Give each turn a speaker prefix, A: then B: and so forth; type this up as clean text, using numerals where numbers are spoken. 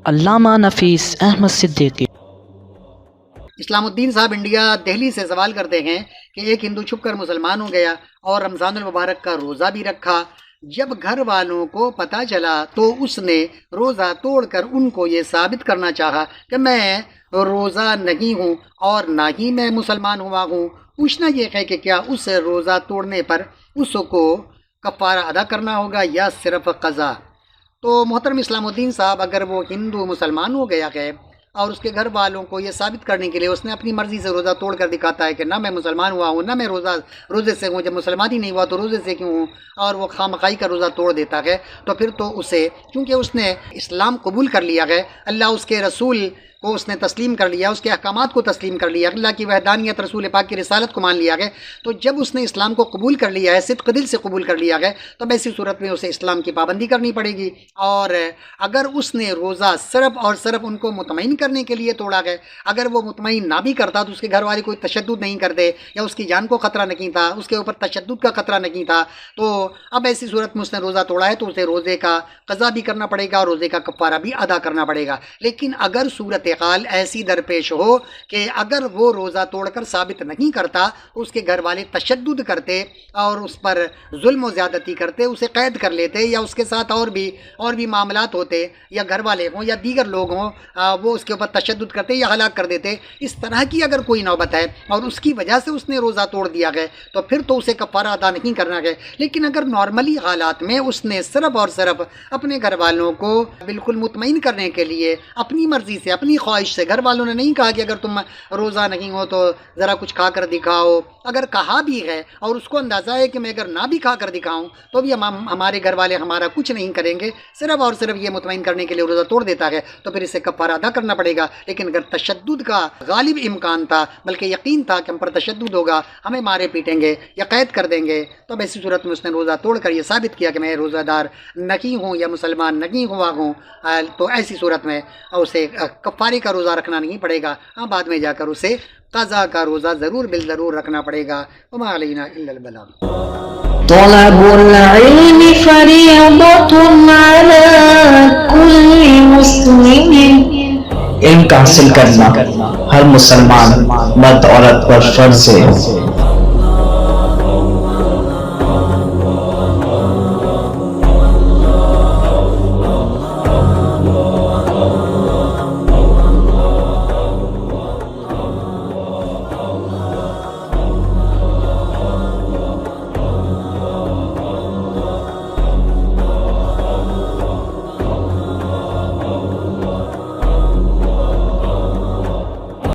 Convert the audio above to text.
A: अल्लामा नफीस अहमद सिद्दीकी।
B: इस्लामुद्दीन साहब इंडिया दिल्ली से सवाल करते हैं कि एक हिंदू छुपकर मुसलमान हो गया और रमज़ानुल मुबारक का रोज़ा भी रखा। जब घर वालों को पता चला तो उसने रोज़ा तोड़कर उनको ये साबित करना चाहा कि मैं रोज़ा नहीं हूँ और ना ही मैं मुसलमान हुआ हूँ। पूछना ये है कि क्या उस रोज़ा तोड़ने पर उसको कफ़ारा अदा करना होगा या सिर्फ क़ज़ा। तो मोहतरम इस्लामुद्दीन साहब, अगर वो हिंदू मुसलमान हो गया है और उसके घर वालों को ये साबित करने के लिए उसने अपनी मर्ज़ी से रोज़ा तोड़ कर दिखाता है कि ना मैं मुसलमान हुआ हूँ ना मैं रोज़े से हूँ, जब मुसलमान ही नहीं हुआ तो रोज़े से क्यों हूँ, और वो खामखाई का रोज़ा तोड़ देता है, तो फिर तो उसे, क्योंकि उसने इस्लाम कबूल कर लिया है, अल्लाह उसके रसूल को उसने तस्लीम कर लिया, उसके अहकामात को तस्लीम कर लिया, अल्लाह की वहदानियत, रसूल पाक की रिसालत को मान लिया है, तो जब उसने इस्लाम को कबूल कर लिया है, सिद्क़ दिल से कबूल कर लिया है, तो ऐसी सूरत में उसे इस्लाम की पाबंदी करनी पड़ेगी। और अगर उसने रोज़ा सिर्फ़ और सिर्फ उनको मुतमईन करने के लिए तोड़ा है, अगर वो मुतमईन ना भी करता तो उसके घर वाले कोई तशद्दुद नहीं करते या उसकी जान को ख़तरा नहीं था, उसके ऊपर तशद्दुद का ख़तरा नहीं था, तो अब ऐसी सूरत में उसने रोज़ा तोड़ा है तो उसे रोज़े का क़ज़ा भी करना पड़ेगा और रोज़े का कफ़ारा भी अदा करना पड़ेगा। लेकिन अगर सूरत हाल ऐसी दरपेश हो कि अगर वो रोज़ा तोड़कर साबित नहीं करता तो उसके घर वाले तशद्दुद करते और उस पर जुल्म व ज़्यादती करते, उसे कैद कर लेते या उसके साथ और भी मामलात होते, या घर वाले हों या दीगर लोग हों, वो उसके ऊपर तशद्दुद करते या हलाक कर देते। इस तरह की अगर कोई नौबत है और उसकी वजह से उसने रोज़ा तोड़ दिया गया तो फिर तो उसे कफ़ारा अदा नहीं करना है। लेकिन अगर नॉर्मली हालात में उसने सिर्फ़ और सिर्फ अपने घर वालों को बिल्कुल मुतमईन करने के लिए अपनी मर्ज़ी से, अपनी ख्वाहिश से, घर वालों ने नहीं कहा कि अगर तुम रोज़ा नहीं हो तो ज़रा कुछ खा कर दिखाओ, अगर कहा भी है और उसको अंदाज़ा है कि मैं अगर ना भी खा कर दिखाऊं तो भी हमारे घर वाले हमारा कुछ नहीं करेंगे, सिर्फ और सिर्फ ये मुतमईन करने के लिए रोज़ा तोड़ देता है, तो फिर इसे कफ़ारा अदा करना पड़ेगा। लेकिन अगर तशद्दुद का गालिब इम्कान था, बल्कि यकीन था कि हम पर तशद्दुद होगा, हमें मारे पीटेंगे या कैद कर देंगे, तो ऐसी सूरत में उसने रोज़ा तोड़ कर यह साबित किया कि मैं रोज़ादार नहीं हूँ या मुसलमान नहीं हुआ हूँ, तो ऐसी सूरत में उसे कफ़ारे का रोज़ा रखना नहीं पड़ेगा। हाँ, बाद में जाकर उसे क़ज़ा का रोज़ा ज़रूर बिल ज़रूर रखना पड़ेगा। वमा अलैना इल्लल बलाग।
C: तलबुल इल्मि फरीदतुन अला कुल्ली मुस्लिमिन। इल्म हासिल करना हर मुसलमान मर्द औरत पर फर्ज है।